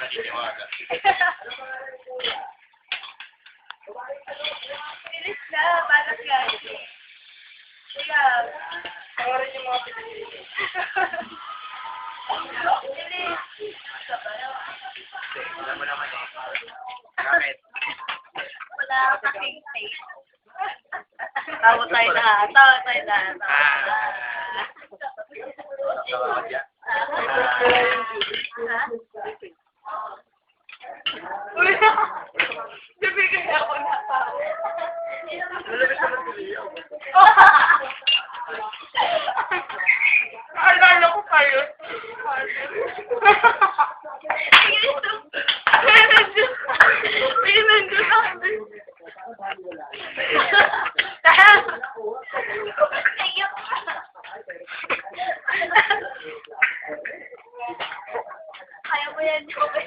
naniniwala. Bilis na, balat yan. Kaya, tawarin yung mga bilis. Bilis. Wala mo naman eh. Bakit? Wala kasing taste. Tawa tayo na. Tawa tayo na. Uy! Nabigay ako na tao. Nalabas naman tuloy. Alala ko kayo. Kaya mo yan, Joey.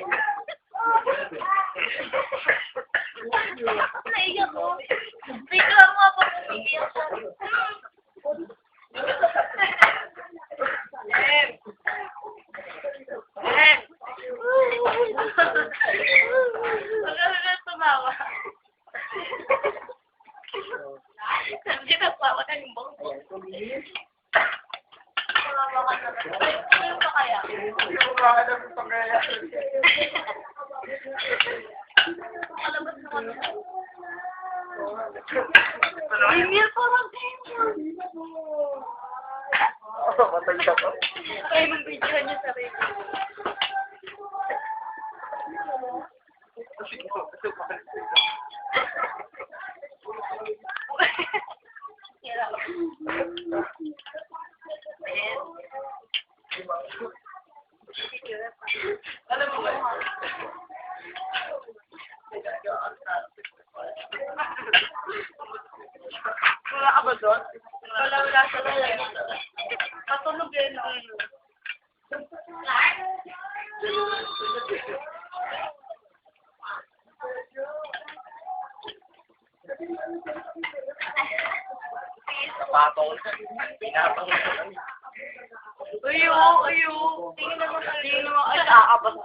Naiyak ko. Bigla mo ako umiiyak siya. Magkala na tumawa. Sabi na pa ako ng bangko. Tumawa ka na. Ano pa kaya? Tumawa na sa kaya. Palabas na kami. Emil, parang Emil. Matay ka pa. Kaya nung video niya sa rin. Alam mo ba? Wala ka ba doon? Wala sa lalagay. Patulog yan. Napatol. Pinapang na kami. Uyo. Tingin naman. Ay, nakakabas.